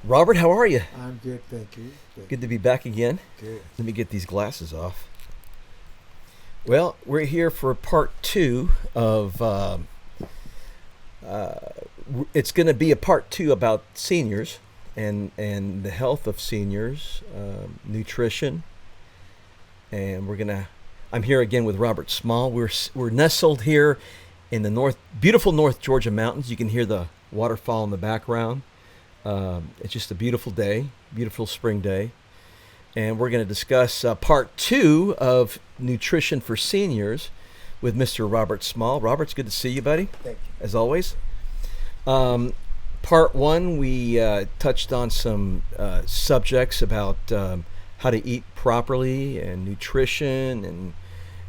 Robert, how are you? I'm good, thank you. Good. Good to be back again. Good. Let me get these glasses off. Well, we're here for part two of. Uh, it's going to be a part two about seniors and the health of seniors, nutrition, and we're gonna. I'm here again with Robert Small. We're nestled here in the beautiful North Georgia mountains. You can hear the waterfall in the background. It's just a beautiful day, beautiful spring day. And we're going to discuss part two of nutrition for seniors with Mr. Robert Small. Robert, it's good to see you, buddy, Thank as always. Part one, we touched on some subjects about how to eat properly and nutrition and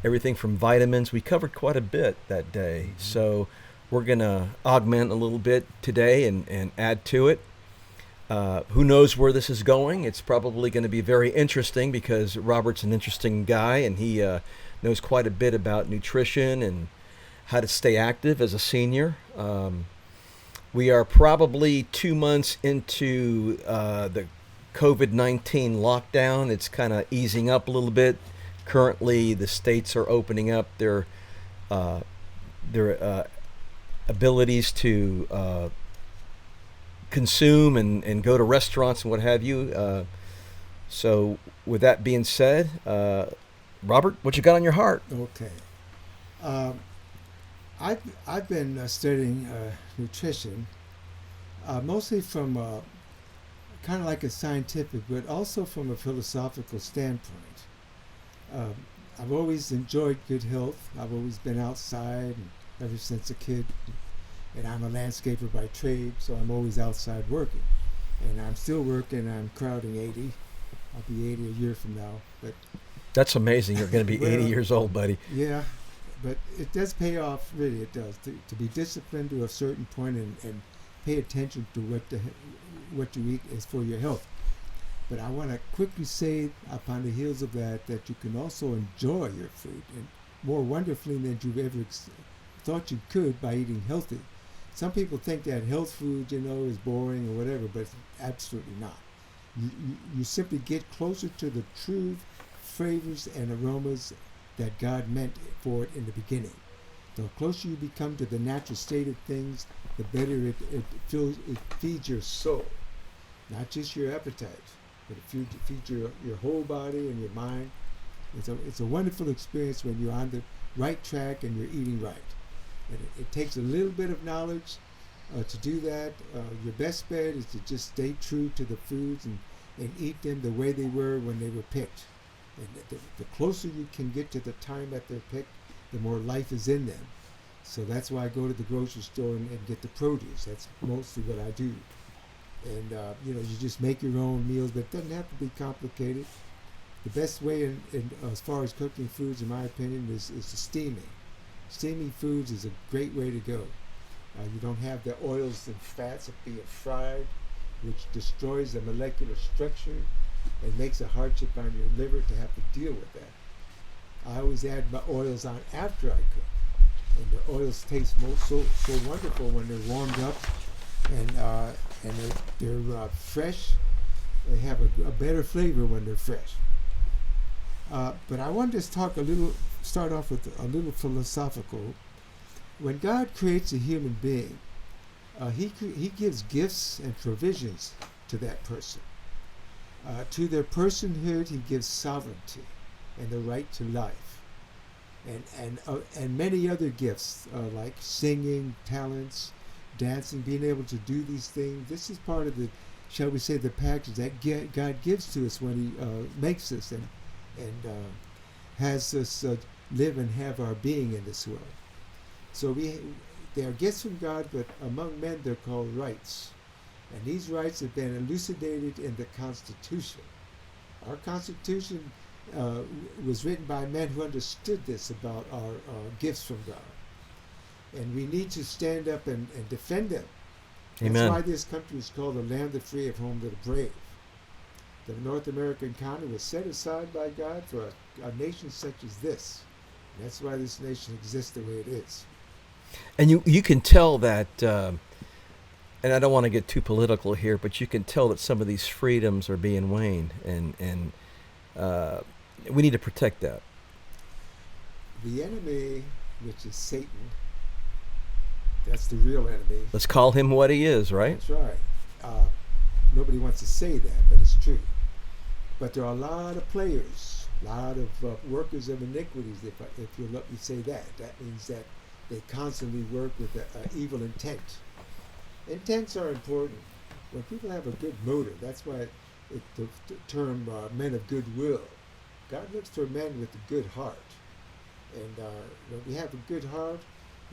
everything from vitamins. We covered quite a bit that day. Mm-hmm. So we're going to augment a little bit today and add to it. Who knows where this is going? It's probably going to be very interesting because Robert's an interesting guy and he knows quite a bit about nutrition and how to stay active as a senior. We are probably 2 months into the COVID-19 lockdown. It's kind of easing up a little bit. Currently, the states are opening up their abilities to consume and go to restaurants and what have you. So with that being said, Robert, what you got on your heart? Okay. Um, I've been studying nutrition, mostly from kind of like a scientific, but also from a philosophical standpoint. Um, I've always enjoyed good health. I've always been outside ever since a kid. And I'm a landscaper by trade, so I'm always outside working. And I'm still working. I'm crowding 80. I'll be 80 a year from now. But That's amazing. You're going to be well, 80 years old, buddy. yeah, but it does pay off. Really, it does. To be disciplined to a certain point and pay attention to what you eat is for your health. But I want to quickly say, upon the heels of that you can also enjoy your food and more wonderfully than you've ever thought you could by eating healthy. Some people think that health food, is boring or whatever, but it's absolutely not. You simply get closer to the true flavors and aromas that God meant for it in the beginning. The closer you become to the natural state of things, the better it feeds your soul, not just your appetite, but it feeds your whole body and your mind. It's a wonderful experience when you're on the right track and you're eating right. And it takes a little bit of knowledge to do that. Your best bet is to just stay true to the foods and eat them the way they were when they were picked. And the closer you can get to the time that they're picked, the more life is in them. So that's why I go to the grocery store and get the produce. That's mostly what I do. And you just make your own meals, but it doesn't have to be complicated. The best way in as far as cooking foods, in my opinion, is the steaming. Steaming foods is a great way to go. You don't have the oils and fats of being fried, which destroys the molecular structure and makes a hardship on your liver to have to deal with that. I always add my oils on after I cook, and the oils taste so wonderful when they're warmed up and they're fresh. They have a better flavor when they're fresh. But I want to just start off with a little philosophical. When God creates a human being, he gives gifts and provisions to that person. To their personhood, he gives sovereignty and the right to life, and many other gifts like singing, talents, dancing, being able to do these things. This is part of the, shall we say, the package that God gives to us when he makes us and has us live and have our being in this world. So they are gifts from God, but among men they're called rights. And these rights have been elucidated in the Constitution. Our Constitution was written by men who understood this about our gifts from God. And we need to stand up and defend them. Amen. That's why this country is called the land of the free, of home to the brave. The North American continent was set aside by God for a nation such as this. And that's why this nation exists the way it is. And you can tell that and I don't want to get too political here, but you can tell that some of these freedoms are being waned, and uh, we need to protect that. The enemy, which is Satan, that's the real enemy. Let's call him what he is, right? That's right. Uh, Nobody wants to say that, but it's true. But there are a lot of players, a lot of workers of iniquities, if you'll let me say that. That means that they constantly work with an evil intent. Intents are important. When people have a good motive, that's why the term men of goodwill. God looks for men with a good heart. And when we have a good heart,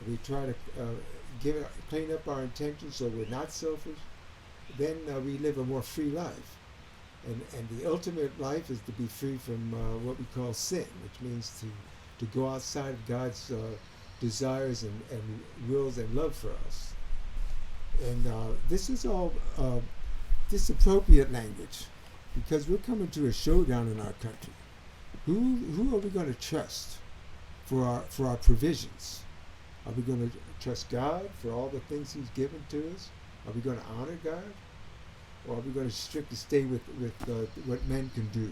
we try to clean up our intentions so we're not selfish, then we live a more free life. And the ultimate life is to be free from what we call sin, which means to go outside of God's desires and wills and love for us. And this is all disappropriate language, because we're coming to a showdown in our country. Who are we going to trust for our provisions? Are we going to trust God for all the things He's given to us? Are we going to honor God? Or are we going to strictly stay with what men can do?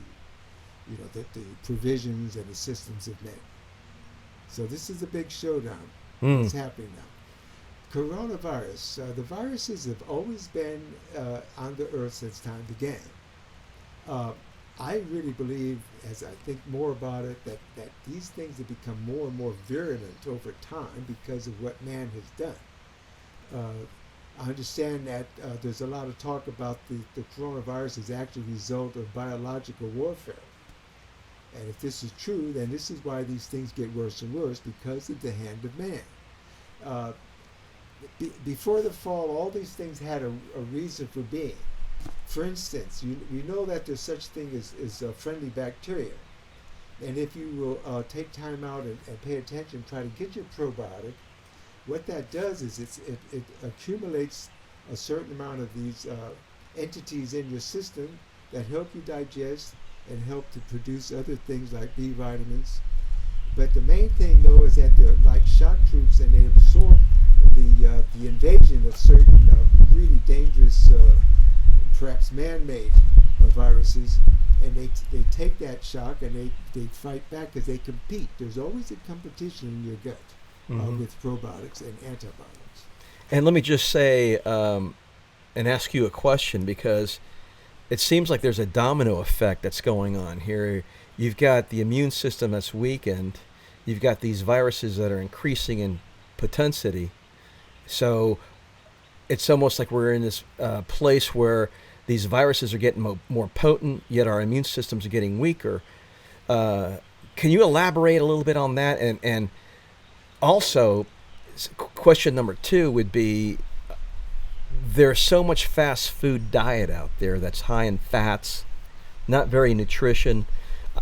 You know, the provisions and the systems of men. So this is a big showdown. What's happening now? Coronavirus. The viruses have always been on the earth since time began. I really believe, as I think more about it, that these things have become more and more virulent over time because of what man has done. I understand that there's a lot of talk about the coronavirus is actually a result of biological warfare. And if this is true, then this is why these things get worse and worse, because of the hand of man. Before the fall, all these things had a reason for being. For instance, we know that there's such thing as friendly bacteria. And if you will take time out and pay attention, try to get your probiotic, what that does is it accumulates a certain amount of these entities in your system that help you digest and help to produce other things like B vitamins. But the main thing, though, is that they're like shock troops, and they absorb the invasion of certain really dangerous, perhaps man-made viruses, and they take that shock and they fight back because they compete. There's always a competition in your gut with probiotics and antibiotics. And let me just say and ask you a question, because it seems like there's a domino effect that's going on here. You've got the immune system that's weakened. You've got these viruses that are increasing in potensity. So it's almost like we're in this place where these viruses are getting more potent, yet our immune systems are getting weaker. Can you elaborate a little bit on that? And also, question number 2 would be, there's so much fast food diet out there that's high in fats, not very nutrition.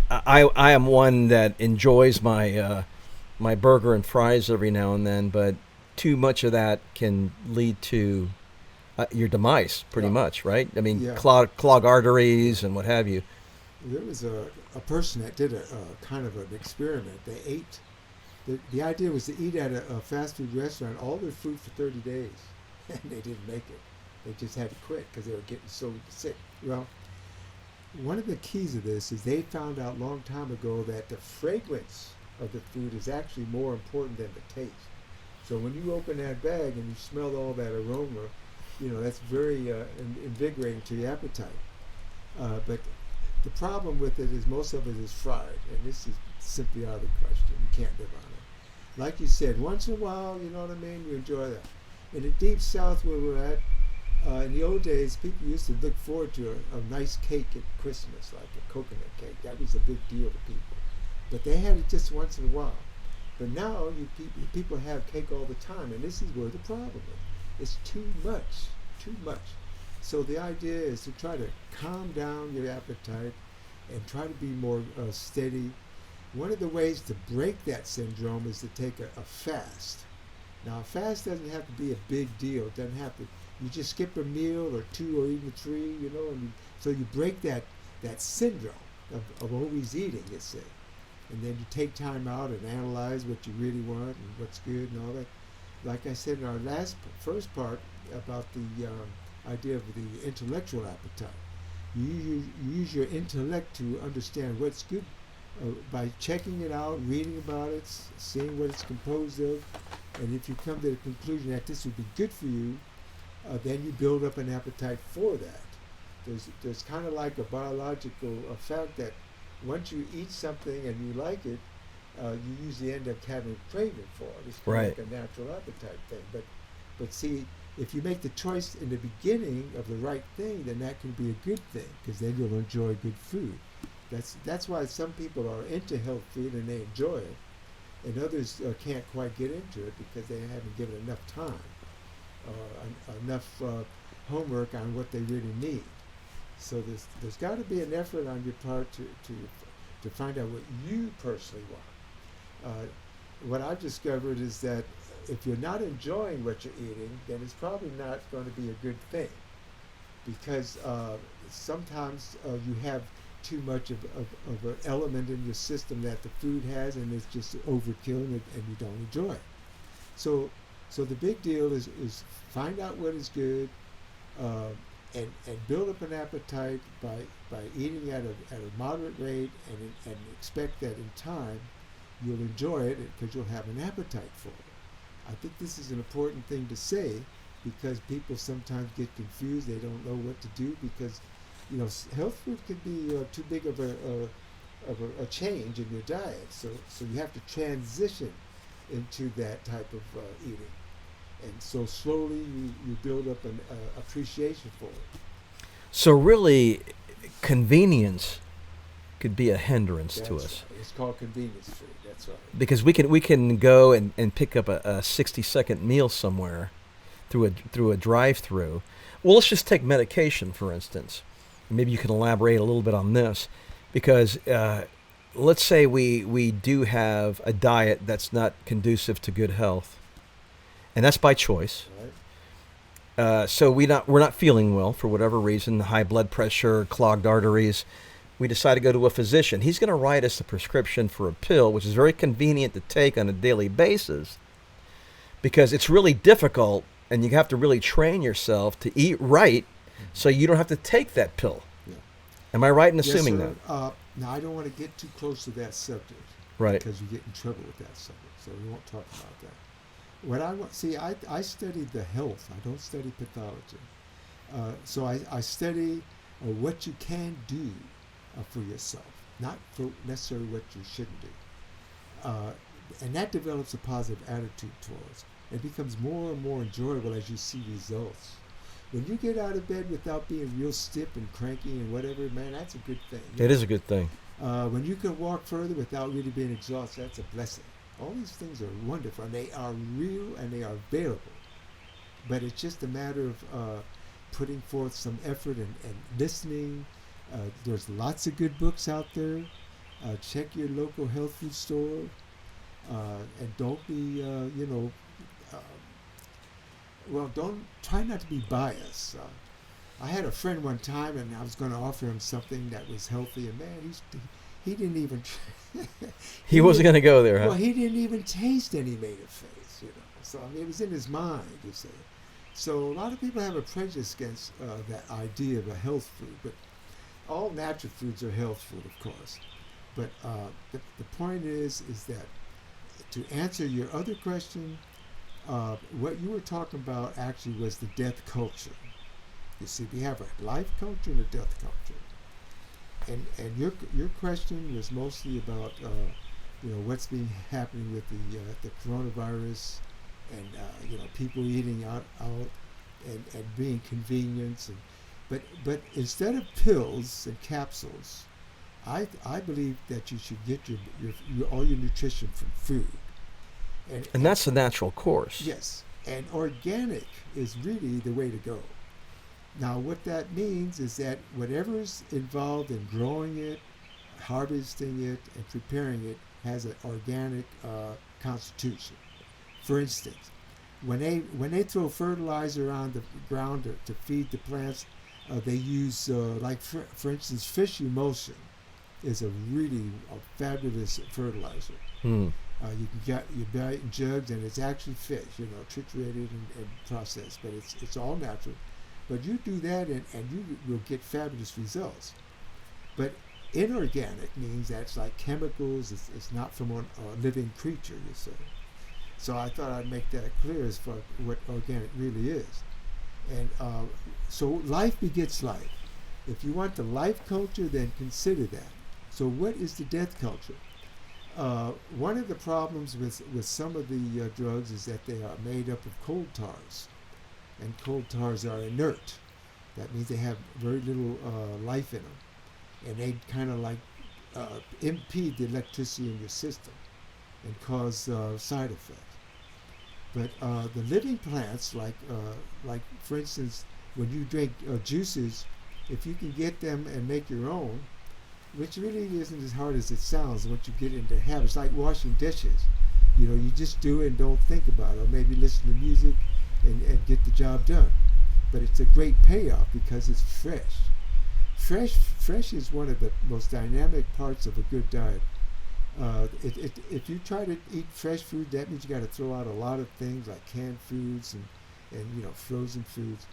I am one that enjoys my my burger and fries every now and then, but too much of that can lead to your demise, pretty much, right? I mean, clog arteries and what have you. There was a person that did a kind of an experiment. They ate. The idea was to eat at a fast food restaurant all their food for 30 days, and they didn't make it. They just had to quit because they were getting so sick. Well, one of the keys of this is they found out a long time ago that the fragrance of the food is actually more important than the taste. So when you open that bag and you smell all that aroma, you know, that's very invigorating to your appetite. But the problem with it is most of it is fried, and this is simply out of the question. You can't live on it. Like you said, once in a while, you know what I mean, you enjoy that. In the deep south where we're at, in the old days, people used to look forward to a nice cake at Christmas, like a coconut cake. That was a big deal to people. But they had it just once in a while. But now people have cake all the time, and this is where the problem is. It's too much. So the idea is to try to calm down your appetite and try to be more steady. One of the ways to break that syndrome is to take a fast. Now, a fast doesn't have to be a big deal. It doesn't have to. You just skip a meal or 2 or even 3, you know, and so you break that syndrome of always eating, let's say. And then you take time out and analyze what you really want and what's good and all that. Like I said in our first part, about the idea of the intellectual appetite. You use your intellect to understand what's good by checking it out, reading about it, seeing what it's composed of, and if you come to the conclusion that this would be good for you, then you build up an appetite for that. There's kind of like a biological effect that once you eat something and you like it, you usually end up having a craving for it. It's kind Right. of like a natural appetite thing. But see, if you make the choice in the beginning of the right thing, then that can be a good thing because then you'll enjoy good food. That's why some people are into health food and they enjoy it, and others can't quite get into it because they haven't given enough time, enough homework on what they really need. So there's got to be an effort on your part to find out what you personally want. What I've discovered is that if you're not enjoying what you're eating, then it's probably not going to be a good thing, because sometimes you have too much of an element in your system that the food has, and it's just overkill, and you don't enjoy it. So the big deal is find out what is good, and build up an appetite by eating at a moderate rate, and expect that in time you'll enjoy it because you'll have an appetite for it. I think this is an important thing to say because people sometimes get confused. They don't know what to do because, health food can be too big of a change in your diet. So you have to transition into that type of eating. And so slowly you build up an appreciation for it. So really, convenience could be a hindrance to us. Right. It's called convenience food. That's right. Because we can go and pick up a 60-second meal somewhere through a drive-through. Well, let's just take medication, for instance. Maybe you can elaborate a little bit on this, because let's say we do have a diet that's not conducive to good health, and that's by choice. Right. So we're not feeling well for whatever reason, high blood pressure, clogged arteries. We decide to go to a physician. He's going to write us a prescription for a pill, which is very convenient to take on a daily basis, because it's really difficult, and you have to really train yourself to eat right, so you don't have to take that pill. Yeah. Am I right in Yes, assuming sir. that? Now, I don't want to get too close to that subject. Right. Because you get in trouble with that subject, so we won't talk about that. What I want, see, I study the health. I don't study pathology. So I study what you can do for yourself, not for necessarily what you shouldn't do. And that develops a positive attitude towards. It becomes more and more enjoyable as you see results. When you get out of bed without being real stiff and cranky and whatever, man, that's a good thing. It is a good thing. When you can walk further without really being exhausted, that's a blessing. All these things are wonderful, and they are real, and they are available. But it's just a matter of putting forth some effort and listening. There's lots of good books out there. Check your local health food store, and don't be, don't try not to be biased. I had a friend one time, and I was going to offer him something that was healthy, and man, he didn't even. He wasn't going to go there, huh? Well, he didn't even taste any made of face, So I mean, it was in his mind, you see. So a lot of people have a prejudice against that idea of a health food, but all natural foods are health food, of course. But the point is that to answer your other question, what you were talking about actually was the death culture. You see, we have a life culture and a death culture. And your question was mostly about what's been happening with the coronavirus, and people eating out and being convenience, but instead of pills and capsules, I believe that you should get your all your nutrition from food. And that's the natural course. Yes, and organic is really the way to go. Now, what that means is that whatever's involved in growing it, harvesting it, and preparing it has an organic constitution. For instance, when they throw fertilizer on the ground to feed the plants, they use for instance, fish emulsion is a fabulous fertilizer. You buy it in jugs, and it's actually fish, triturated and processed, but it's all natural. But you do that, and you will get fabulous results. But inorganic means that's like chemicals. It's not from a living creature, you see. So I thought I'd make that clear as far what organic really is. And so life begets life. If you want the life culture, then consider that. So what is the death culture? One of the problems with some of the drugs is that they are made up of coal tars. And coal tars are inert. That means they have very little life in them. And they kind of like impede the electricity in your system and cause side effects. But the living plants, like for instance, when you drink juices, if you can get them and make your own, which really isn't as hard as it sounds once you get into habits, like washing dishes. You just do it and don't think about it, or maybe listen to music and get the job done. But it's a great payoff because it's fresh. Fresh is one of the most dynamic parts of a good diet. If you try to eat fresh food, that means you got to throw out a lot of things like canned foods and frozen foods.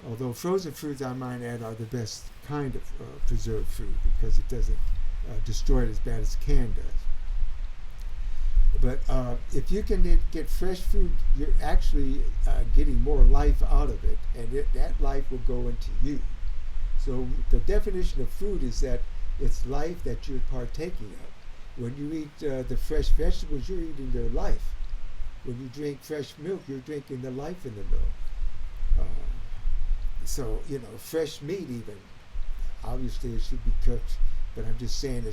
Although frozen foods, I might add, are the best kind of preserved food because it doesn't destroy it as bad as canned does. But if you can get fresh food, you're actually getting more life out of it, and that life will go into you. So the definition of food is that it's life that you're partaking of. When you eat the fresh vegetables, you're eating their life. When you drink fresh milk, you're drinking the life in the milk. So, fresh meat even, obviously it should be cooked, but I'm just saying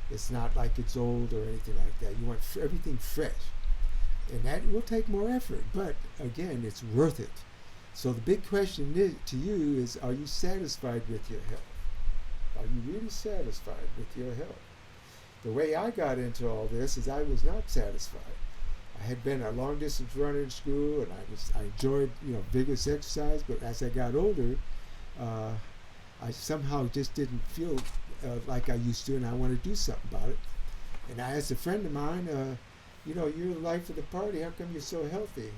it's not like it's old or anything like that. You want everything fresh. And that will take more effort, but again, it's worth it. So the big question to you is, are you satisfied with your health? Are you really satisfied with your health? The way I got into all this is I was not satisfied. I had been a long distance runner in school, and I enjoyed vigorous exercise. But as I got older, I somehow just didn't feel like I used to, and I wanted to do something about it. And I asked a friend of mine, you're the life of the party. How come you're so healthy?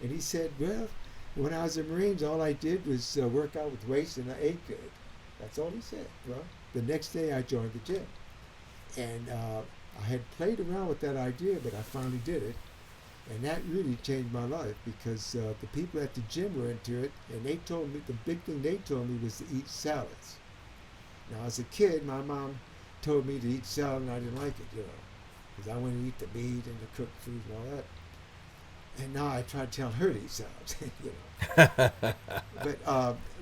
And he said, well, when I was in the Marines, all I did was work out with weights, and I ate good. That's all he said. Well, the next day I joined the gym. And I had played around with that idea, but I finally did it. And that really changed my life because the people at the gym were into it, and they told me, the big thing they told me was to eat salads. Now, as a kid, my mom told me to eat salad, and I didn't like it, because I wanted to eat the meat and the cooked food and all that. And now I try to tell her to eat salads,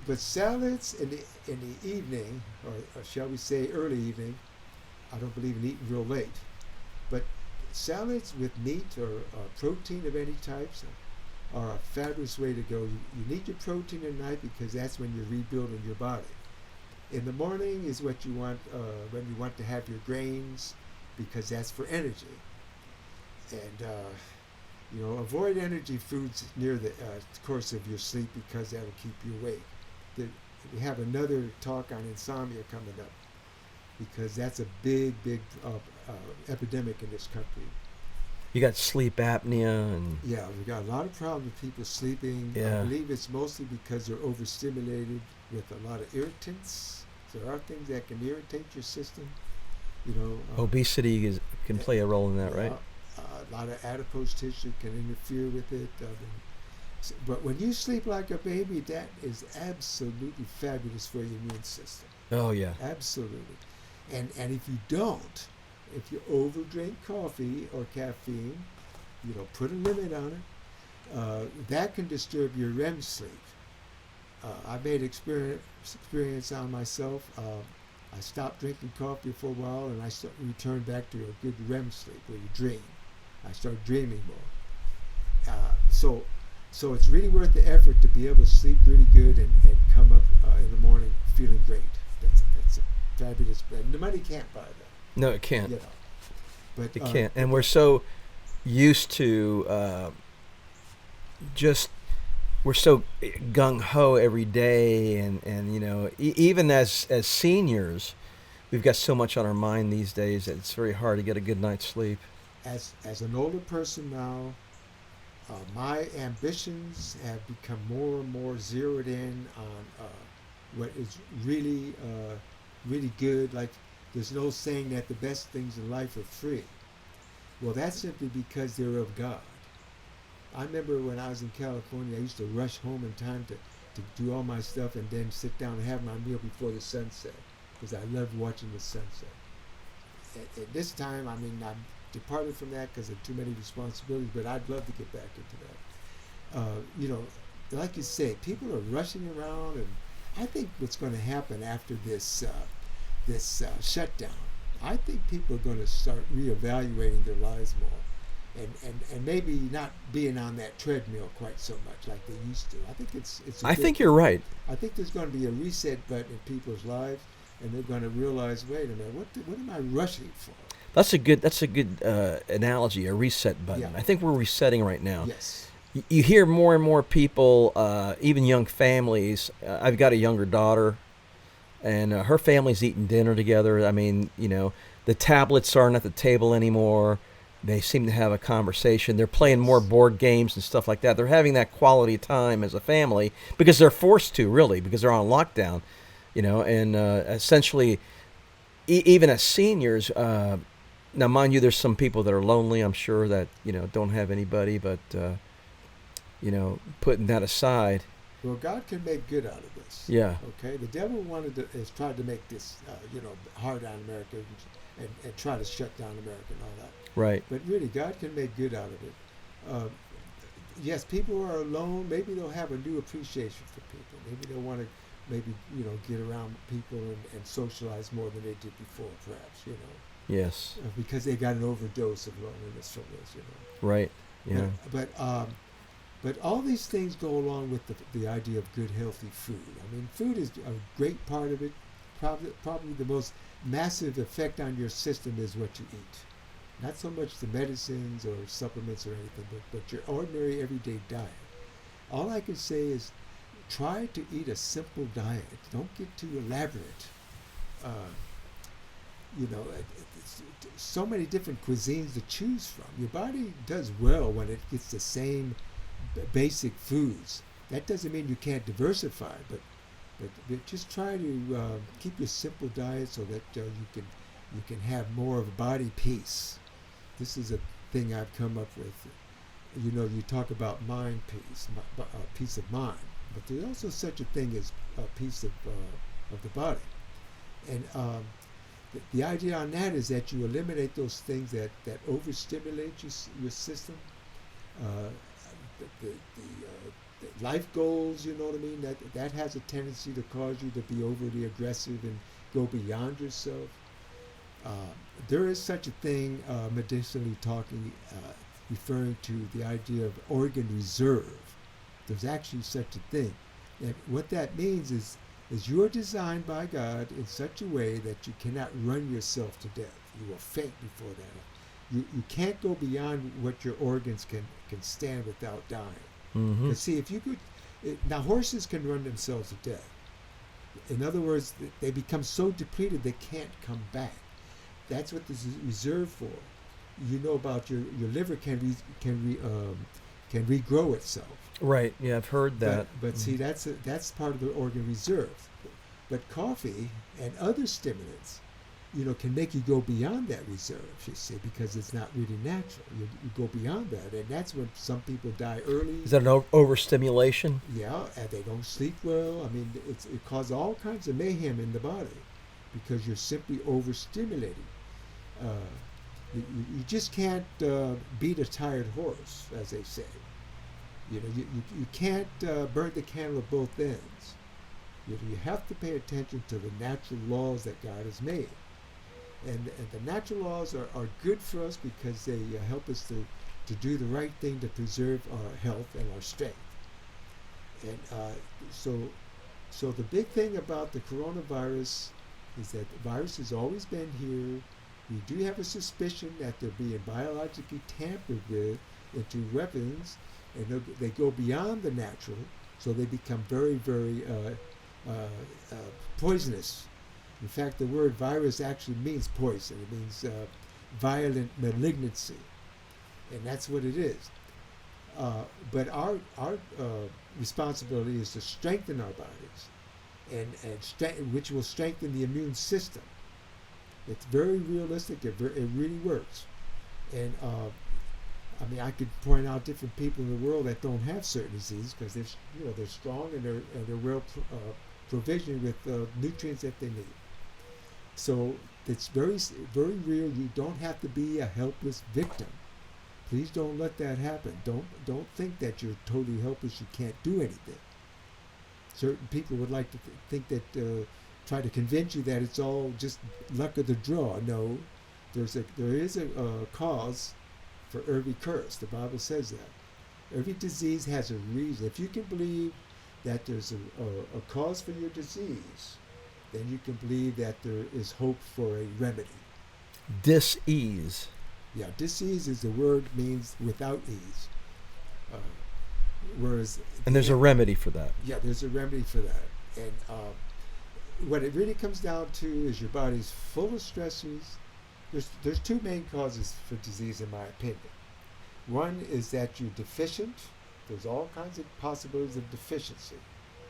But salads in the evening, or shall we say early evening, I don't believe in eating real late, but salads with meat or protein of any types are a fabulous way to go. You need your protein at night because that's when you're rebuilding your body. In the morning is what you want when you want to have your grains, because that's for energy. And avoid energy foods near the course of your sleep because that'll keep you awake. We have another talk on insomnia coming up, because that's a big epidemic in this country. You got sleep apnea and... Yeah, we got a lot of problems with people sleeping. Yeah. I believe it's mostly because they're overstimulated with a lot of irritants. There are things that can irritate your system. Obesity can play a role in that, right? A lot of adipose tissue can interfere with it. But when you sleep like a baby, that is absolutely fabulous for your immune system. Oh, yeah. Absolutely. And if you don't, if you overdrink coffee or caffeine, put a limit on it, that can disturb your REM sleep. I made experience on myself. I stopped drinking coffee for a while, and I returned back to a good REM sleep where you dream. I started dreaming more. So it's really worth the effort to be able to sleep really good and come up in the morning feeling great. That's a fabulous. And the money can't buy that. No, it can't. But it can't. And we're so used to we're so gung-ho every day, and even as seniors, we've got so much on our mind these days that it's very hard to get a good night's sleep. as an older person now, my ambitions have become more and more zeroed in on what is really really good. Like there's no saying that the best things in life are free. Well, that's simply because they're of God. I remember when I was in California, I used to rush home in time to do all my stuff and then sit down and have my meal before the sunset because I love watching the sunset. At this time, I mean, I'm departed from that because of too many responsibilities, but I'd love to get back into that. You know, like you say, people are rushing around, and I think what's going to happen after this shutdown, I think people are going to start reevaluating their lives more, and maybe not being on that treadmill quite so much like they used to. I think it's. I think you're right. I think there's going to be a reset button in people's lives, and they're going to realize, wait a minute, what am I rushing for? That's a good analogy, a reset button. Yeah. I think we're resetting right now. Yes. You hear more and more people, even young families. I've got a younger daughter, and her family's eating dinner together. I mean, you know, the tablets aren't at the table anymore. They seem to have a conversation. They're playing more board games and stuff like that. They're having that quality time as a family because they're forced to, really, because they're on lockdown, you know, and essentially, even as seniors, now, mind you, there's some people that are lonely, I'm sure, that, you know, don't have anybody, but, you know, putting that aside. Well, God can make good out of this. Yeah. Okay. The devil has tried to make this, you know, hard on America and try to shut down America and all that. Right. But really, God can make good out of it. Yes, people are alone. Maybe they'll have a new appreciation for people. Maybe they'll want to, you know, get around people and socialize more than they did before, perhaps, you know. Yes. Because they got an overdose of loneliness from this, you know. Right. Yeah. But all these things go along with the idea of good, healthy food. I mean, food is a great part of it. Probably the most massive effect on your system is what you eat. Not so much the medicines or supplements or anything, but your ordinary everyday diet. All I can say is try to eat a simple diet. Don't get too elaborate. You know, so many different cuisines to choose from. Your body does well when it gets the same basic foods. That doesn't mean you can't diversify, but just try to keep your simple diet so that you can have more of a body peace. This is a thing I've come up with. You know, you talk about mind peace, peace of mind, but there's also such a thing as a peace of the body. And the idea on that is that you eliminate those things that overstimulate your system. The life goals, you know what I mean? That has a tendency to cause you to be overly aggressive and go beyond yourself. There is such a thing, medicinally talking, referring to the idea of organ reserve. There's actually such a thing. And what that means is you're designed by God in such a way that you cannot run yourself to death. You will faint before that. You can't go beyond what your organs can stand without dying. Mm-hmm. See, if you could, now horses can run themselves to death. In other words, they become so depleted they can't come back. That's what this is reserved for. You know about your liver can regrow itself. Right. Yeah, I've heard that. But see, that's part of the organ reserve. But coffee and other stimulants, you know, can make you go beyond that reserve, you see, because it's not really natural. You go beyond that, and that's when some people die early. Is that an overstimulation? Yeah, and they don't sleep well. I mean, it causes all kinds of mayhem in the body because you're simply overstimulating. You just can't beat a tired horse, as they say. You know, you can't burn the candle at both ends. You have to pay attention to the natural laws that God has made. And the natural laws are good for us because they help us to do the right thing to preserve our health and our strength. And so the big thing about the coronavirus is that the virus has always been here. We do have a suspicion that they're being biologically tampered with into weapons, and they go beyond the natural, so they become very, very poisonous. In fact, the word virus actually means poison. It means violent malignancy. and that's what it is. But our responsibility is to strengthen our bodies, which will strengthen the immune system. It's very realistic. It really works. And I mean, I could point out different people in the world that don't have certain diseases because they're strong and they're well provisioned with nutrients that they need. So it's very real. You don't have to be a helpless victim. Please don't let that happen. Don't think that you're totally helpless. You can't do anything. Certain people would like to think that try to convince you that it's all just luck of the draw. No, there is a cause for every curse. The Bible says that. Every disease has a reason. If you can believe that there's a cause for your disease, then you can believe that there is hope for a remedy. Dis-ease. Yeah, disease is the word means without ease. Whereas And there's a remedy for that. Yeah, there's a remedy for that. And what it really comes down to is your body's full of stressors. There's two main causes for disease, in my opinion. One is that you're deficient. There's all kinds of possibilities of deficiency.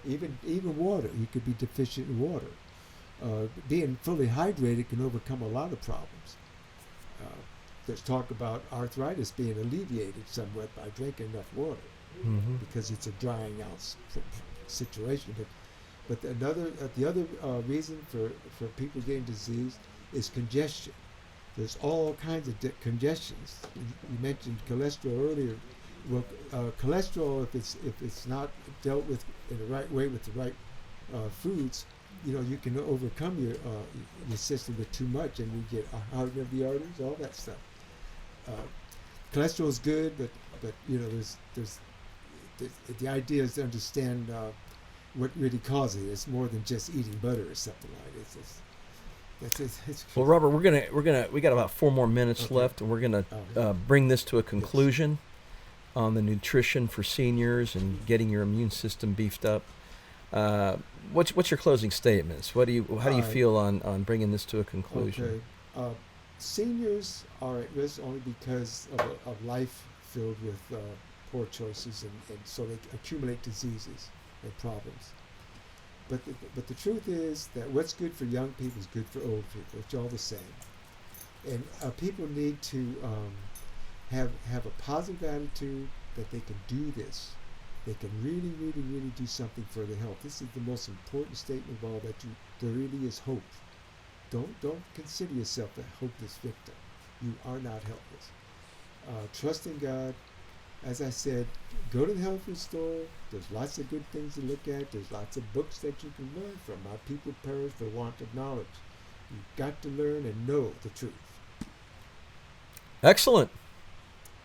Even water, you could be deficient in water. Being fully hydrated can overcome a lot of problems. There's talk about arthritis being alleviated somewhat by drinking enough water, because it's a drying out situation. But the other reason for people getting disease is congestion. There's all kinds of congestions. You mentioned cholesterol earlier. Well, cholesterol, if it's not dealt with in the right way with the right foods, you can overcome your system with too much, and you get hardening of the arteries, all that stuff. Cholesterol is good, but there's the idea is to understand what really causes it. It's more than just eating butter or something like it. Well, Robert, we got about 4 more minutes left, and we're gonna bring this to a conclusion on the nutrition for seniors and getting your immune system beefed up. What's your closing statements? How do you feel on bringing this to a conclusion? Okay. Seniors are at risk only because of life filled with poor choices, and so they accumulate diseases and problems. But the truth is that what's good for young people is good for old people. It's all the same. And people need to have a positive attitude that they can do this. They can really, really, really do something for their health. This is the most important statement of all, that there really is hope. Don't consider yourself a hopeless victim. You are not helpless. Trust in God. As I said, go to the health food store. There's lots of good things to look at. There's lots of books that you can learn from. My people perish for want of knowledge. You've got to learn and know the truth. Excellent.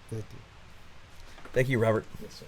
Thank you. Thank you, Robert. Yes, sir.